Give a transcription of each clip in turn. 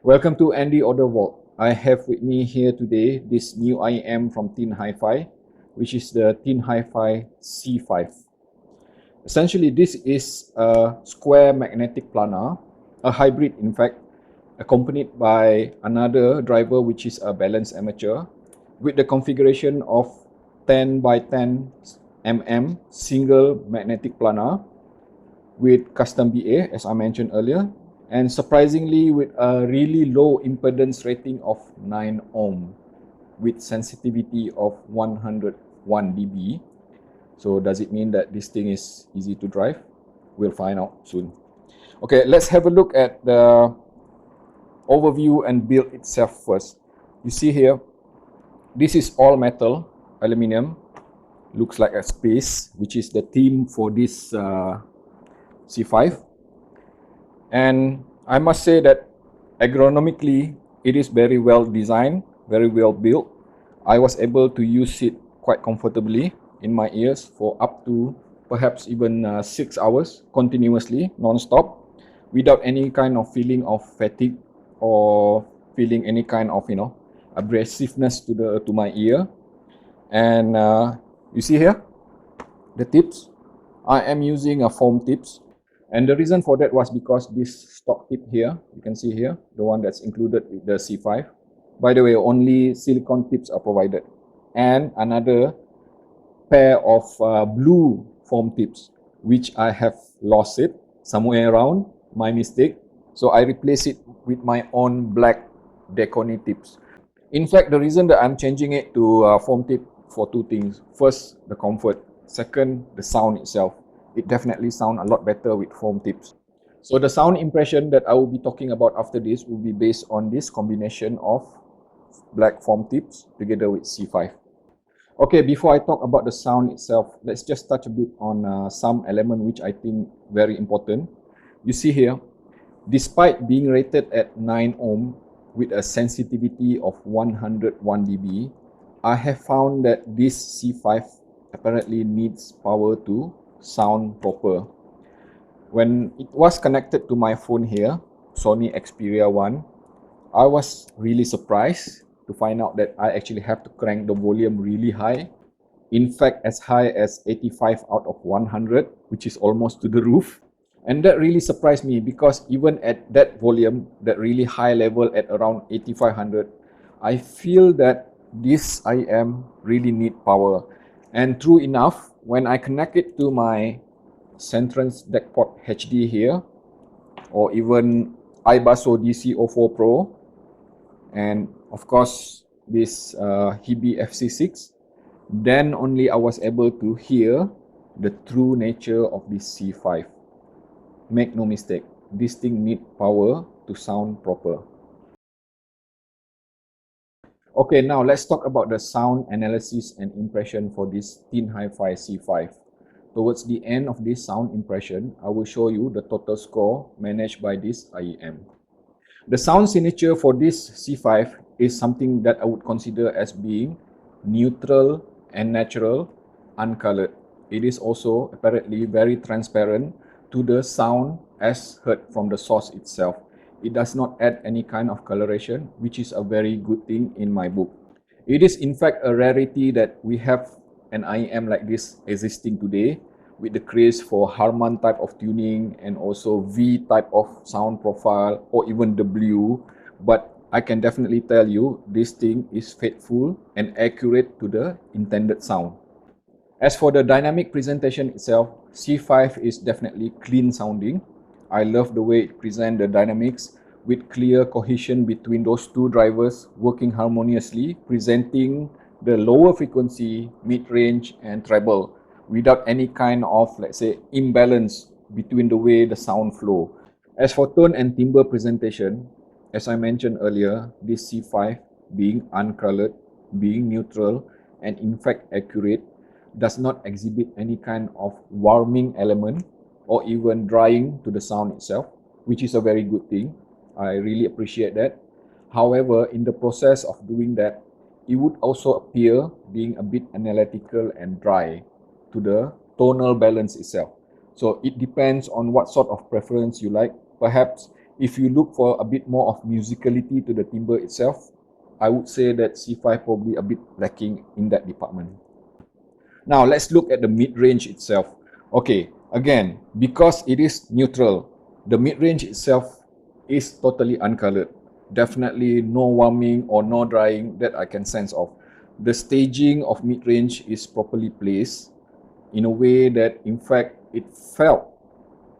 Welcome to Andy Order Vault. I have with me here today this new IEM from TIN HIFI, which is the TIN HIFI C5. Essentially, this is a Square Magnetic Planar, a hybrid in fact, accompanied by another driver which is a balanced amateur with the configuration of 10 by 10 mm single magnetic planar with custom BA as I mentioned earlier, and surprisingly with a really low impedance rating of 9 ohm with sensitivity of 101 dB. So does it mean that this thing is easy to drive? We'll find out soon. Okay, let's have a look at the overview and build itself first. You see here, this is all metal, aluminum, looks like a space, which is the theme for this C5. And I must say that ergonomically, it is very well designed, very well built. I was able to use it quite comfortably in my ears for up to perhaps even 6 hours continuously, non-stop, without any kind of feeling of fatigue or feeling any kind of, abrasiveness to my ear. And you see here, the tips. I am using a foam tips. And the reason for that was because this stock tip here, you can see here, the one that's included with the C5. By the way, only silicone tips are provided. And another pair of blue foam tips, which I have lost it somewhere around, my mistake. So I replace it with my own black Deconi tips. In fact, the reason that I'm changing it to foam tip for two things. First, the comfort. Second, the sound itself. It definitely sounds a lot better with foam tips. So the sound impression that I will be talking about after this will be based on this combination of black foam tips together with C5. Okay, before I talk about the sound itself, let's just touch a bit on some element which I think very important. You see here, despite being rated at 9 ohm with a sensitivity of 101 dB, I have found that this C5 apparently needs power to sound proper. When it was connected to my phone here, Sony Xperia 1, I was really surprised to find out that I actually have to crank the volume really high. In fact, as high as 85 out of 100, which is almost to the roof. And that really surprised me because even at that volume, that really high level at around 8500, I feel that this IEM really need power. And true enough, when I connect it to my Centrance DeckPort HD here, or even iBasso DC04 Pro, and of course this HiBi FC6, then only I was able to hear the true nature of this C5. Make no mistake, this thing needs power to sound proper. Okay, now let's talk about the sound analysis and impression for this TIN HIFI C5. Towards the end of this sound impression, I will show you the total score managed by this IEM. The sound signature for this C5 is something that I would consider as being neutral and natural, uncolored. It is also apparently very transparent to the sound as heard from the source itself. It does not add any kind of coloration, which is a very good thing in my book. It is in fact a rarity that we have an IEM like this existing today with the craze for Harman type of tuning and also V type of sound profile or even W. But I can definitely tell you this thing is faithful and accurate to the intended sound. As for the dynamic presentation itself, C5 is definitely clean sounding. I love the way it presents the dynamics with clear cohesion between those two drivers working harmoniously, presenting the lower frequency, mid-range and treble without any kind of, let's say, imbalance between the way the sound flow. As for tone and timbre presentation, as I mentioned earlier, this C5 being uncolored, being neutral and in fact accurate, does not exhibit any kind of warming element or even drying to the sound itself, which is a very good thing. I really appreciate that. However, in the process of doing that, it would also appear being a bit analytical and dry to the tonal balance itself. So it depends on what sort of preference you like. Perhaps if you look for a bit more of musicality to the timbre itself, I would say that C5 probably a bit lacking in that department. Now let's look at the mid-range itself. Okay, again, because it is neutral, the mid-range itself is totally uncolored. Definitely no warming or no drying that I can sense of. The staging of mid-range is properly placed in a way that in fact it felt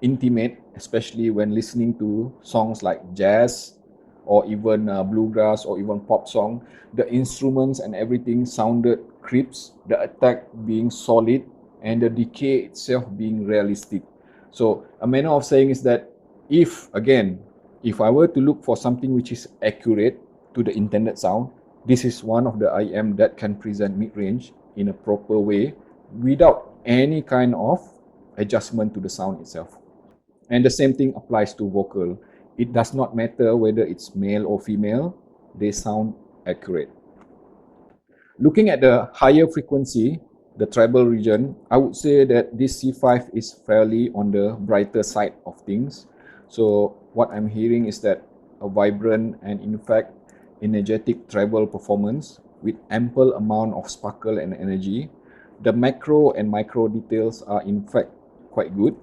intimate, especially when listening to songs like jazz or even bluegrass or even pop song. The instruments and everything sounded crisp, the attack being solid, and the decay itself being realistic. So a manner of saying is that if I were to look for something which is accurate to the intended sound, this is one of the IEM that can present mid-range in a proper way without any kind of adjustment to the sound itself. And the same thing applies to vocal. It does not matter whether it's male or female, they sound accurate. Looking at the higher frequency, the treble region, I would say that this C5 is fairly on the brighter side of things. So what I'm hearing is that a vibrant and in fact energetic treble performance with ample amount of sparkle and energy. The macro and micro details are in fact quite good.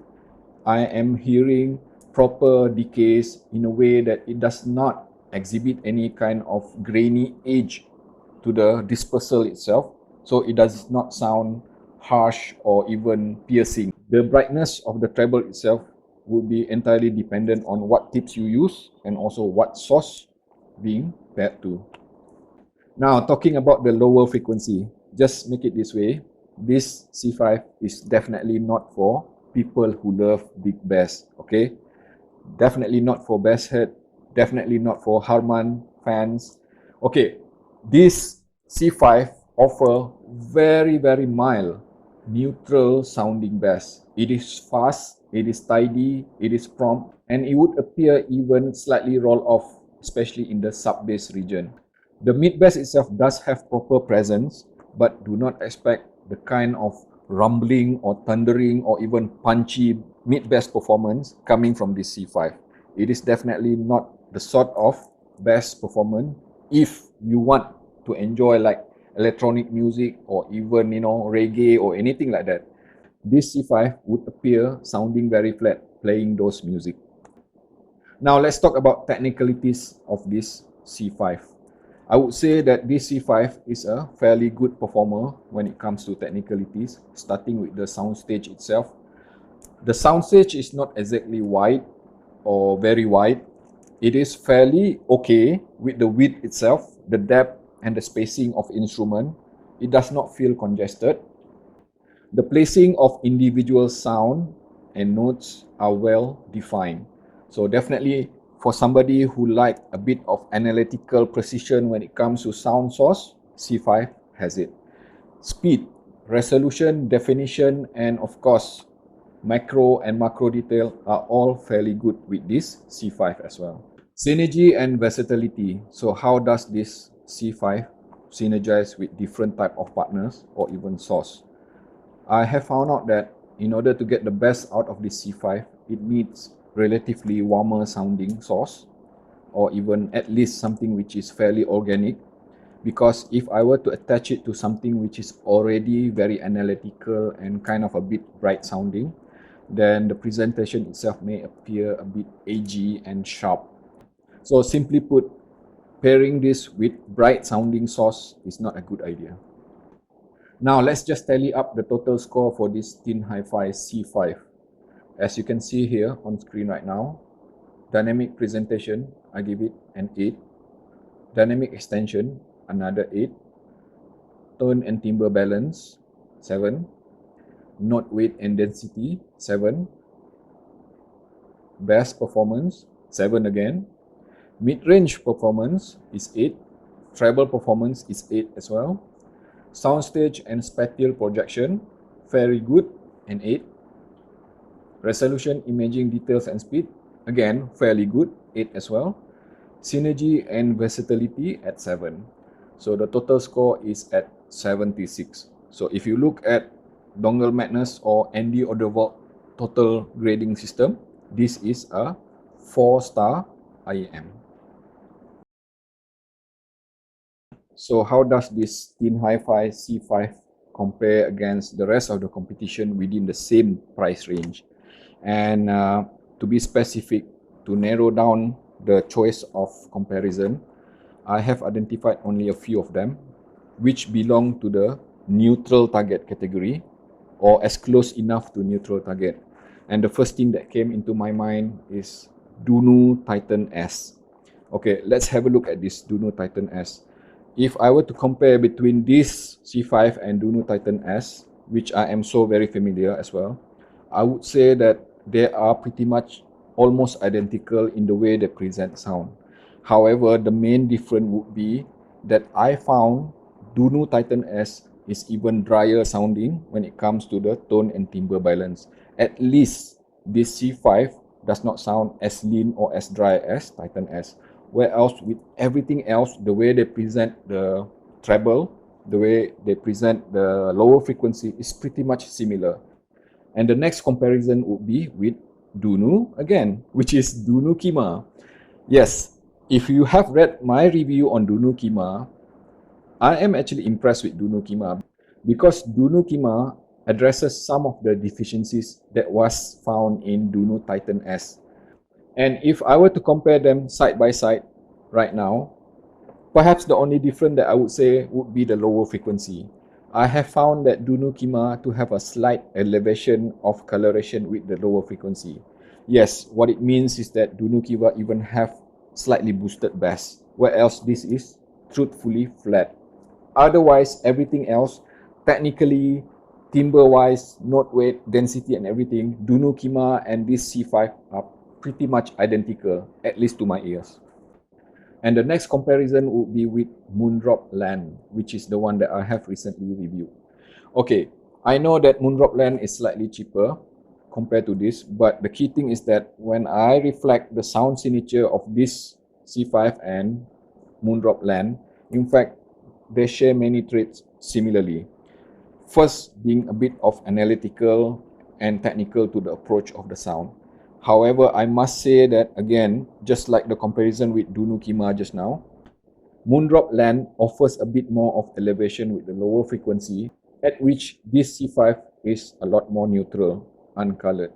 I am hearing proper decays in a way that it does not exhibit any kind of grainy edge to the dispersal itself, so it does not sound harsh or even piercing. The brightness of the treble itself will be entirely dependent on what tips you use and also what source being paired to. Now, talking about the lower frequency, just make it this way. This C5 is definitely not for people who love big bass, okay? Definitely not for bass head, definitely not for Harman fans. Okay, this C5 offer very mild, neutral sounding bass. It is fast, it is tidy, it is prompt, and it would appear even slightly roll off, especially in the sub-bass region. The mid-bass itself does have proper presence, but do not expect the kind of rumbling or thundering or even punchy mid-bass performance coming from this C5. It is definitely not the sort of bass performance if you want to enjoy like electronic music or even reggae or anything like that. This C5 would appear sounding very flat playing those music. Now let's talk about technicalities of this C5. I would say that this C5 is a fairly good performer when it comes to technicalities, starting with the soundstage itself. The soundstage is not exactly wide or very wide. It is fairly okay with the width itself, the depth and the spacing of instrument. It does not feel congested. The placing of individual sound and notes are well defined. So definitely for somebody who like a bit of analytical precision when it comes to sound source, C5 has it. Speed, resolution, definition, and of course, macro and macro detail are all fairly good with this C5 as well. Synergy and versatility. So how does this C5 synergize with different type of partners or even source? I have found out that in order to get the best out of this C5, it needs relatively warmer sounding source or even at least something which is fairly organic, because if I were to attach it to something which is already very analytical and kind of a bit bright sounding, then the presentation itself may appear a bit edgy and sharp. So simply put, pairing this with bright sounding source is not a good idea. Now let's just tally up the total score for this TIN HIFI C5. As you can see here on screen right now, dynamic presentation, I give it an 8. Dynamic extension, another 8. Tone and timbre balance, 7. Note weight and density, 7. Bass performance, 7 again. Mid-range performance is 8. Treble performance is 8 as well. Soundstage and spatial projection, very good, and 8. Resolution, imaging, details and speed, again, fairly good, 8 as well. Synergy and versatility at 7. So the total score is at 76. So if you look at Dongle Madness or Andy Oderwald total grading system, this is a 4-star IEM. So how does this TINHIFI C5 compare against the rest of the competition within the same price range? And to be specific, to narrow down the choice of comparison, I have identified only a few of them which belong to the neutral target category or as close enough to neutral target. And the first thing that came into my mind is Dunu Titan S. Okay, let's have a look at this Dunu Titan S. If I were to compare between this C5 and Dunu Titan S, which I am so very familiar as well, I would say that they are pretty much almost identical in the way they present sound. However, the main difference would be that I found Dunu Titan S is even drier sounding when it comes to the tone and timbre balance. At least this C5 does not sound as lean or as dry as Titan S. Whereas with everything else, the way they present the treble, the way they present the lower frequency is pretty much similar. And the next comparison would be with Dunu again, which is Dunu Kima. Yes, if you have read my review on Dunu Kima, I am actually impressed with Dunu Kima because Dunu Kima addresses some of the deficiencies that was found in Dunu Titan S. And if I were to compare them side by side right now, perhaps the only difference that I would say would be the lower frequency. I have found that Dunu Kima to have a slight elevation of coloration with the lower frequency. Yes, what it means is that Dunu Kima even have slightly boosted bass, whereas this is truthfully flat. Otherwise, everything else, technically, timbre-wise, note weight, density and everything, Dunu Kima and this C5 are pretty much identical, at least to my ears. And the next comparison would be with Moondrop Land, which is the one that I have recently reviewed. Okay, I know that Moondrop Land is slightly cheaper compared to this, but the key thing is that when I reflect the sound signature of this C5 and Moondrop Land, in fact, they share many traits similarly. First, being a bit of analytical and technical to the approach of the sound. However, I must say that again, just like the comparison with Dunu Kima just now, Moondrop Land offers a bit more of elevation with the lower frequency, at which this C5 is a lot more neutral, uncolored.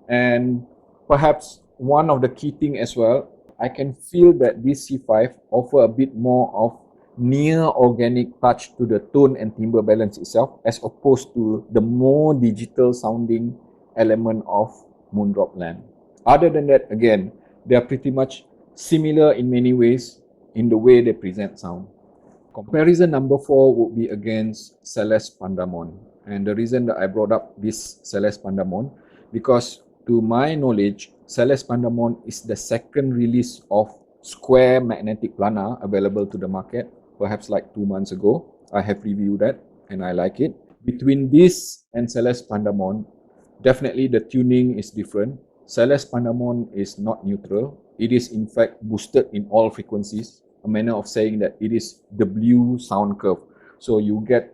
And perhaps one of the key things as well, I can feel that this C5 offer a bit more of near organic touch to the tone and timbre balance itself, as opposed to the more digital sounding element of Moondrop Land. Other than that, again, they are pretty much similar in many ways in the way they present sound. Comparison number 4 would be against Celeste Pandamon. And the reason that I brought up this Celeste Pandamon, because to my knowledge, Celeste Pandamon is the second release of Square Magnetic Planar available to the market, perhaps like 2 months ago. I have reviewed that and I like it. Between this and Celeste Pandamon, definitely the tuning is different. Celeste Pandamon is not neutral. It is in fact boosted in all frequencies, a manner of saying that it is the blue sound curve. So you get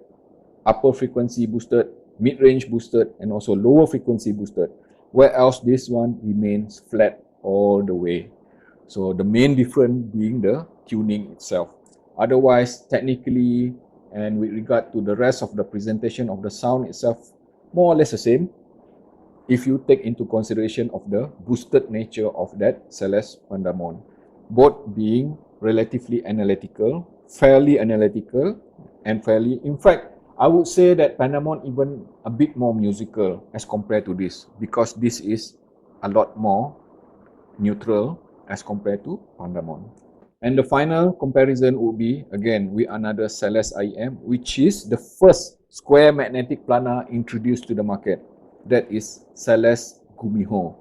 upper frequency boosted, mid-range boosted, and also lower frequency boosted. Whereas this one remains flat all the way. So the main difference being the tuning itself. Otherwise, technically and with regard to the rest of the presentation of the sound itself, more or less the same. If you take into consideration of the boosted nature of that Celeste Pandamon, both being relatively analytical, and fairly, in fact, I would say that Pandamon even a bit more musical as compared to this, because this is a lot more neutral as compared to Pandamon. And the final comparison would be, again, with another Celeste IEM, which is the first Square Magnetic Planar introduced to the market. That is Celeste Gumiho.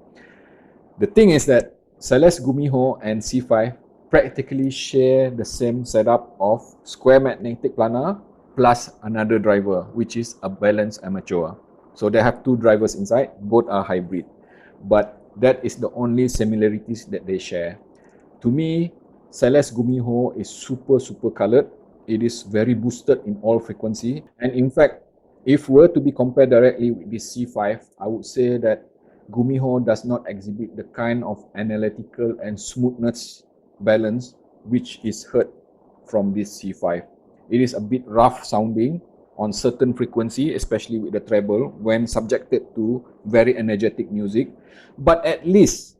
The thing is that Celeste Gumiho and C5 practically share the same setup of Square Magnetic Planar plus another driver, which is a balanced amateur. So they have two drivers inside, both are hybrid. But that is the only similarities that they share. To me, Celeste Gumiho is super colored. It is very boosted in all frequency. And in fact, if were to be compared directly with this C5, I would say that Gumiho does not exhibit the kind of analytical and smoothness balance which is heard from this C5. It is a bit rough sounding on certain frequency, especially with the treble, when subjected to very energetic music. But at least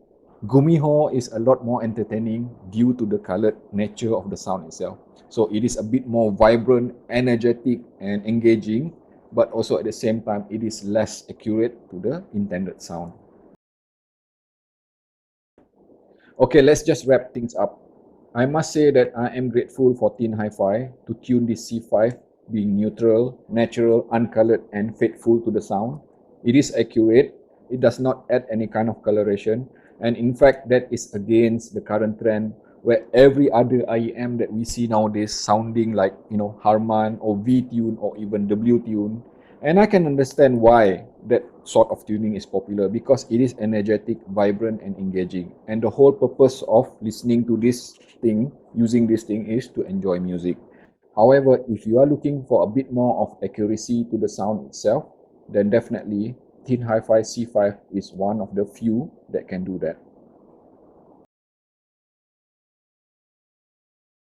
Gumiho is a lot more entertaining due to the colored nature of the sound itself. So it is a bit more vibrant, energetic, and engaging, but also at the same time, it is less accurate to the intended sound. Okay, let's just wrap things up. I must say that I am grateful for TIN HiFi to tune this C5 being neutral, natural, uncolored, and faithful to the sound. It is accurate, it does not add any kind of coloration, and in fact, that is against the current trend where every other IEM that we see nowadays sounding like, Harman or V-tune or even W-tune. And I can understand why that sort of tuning is popular, because it is energetic, vibrant, and engaging. And the whole purpose of listening to this thing, using this thing, is to enjoy music. However, if you are looking for a bit more of accuracy to the sound itself, then definitely TINHIFI C5 is one of the few that can do that.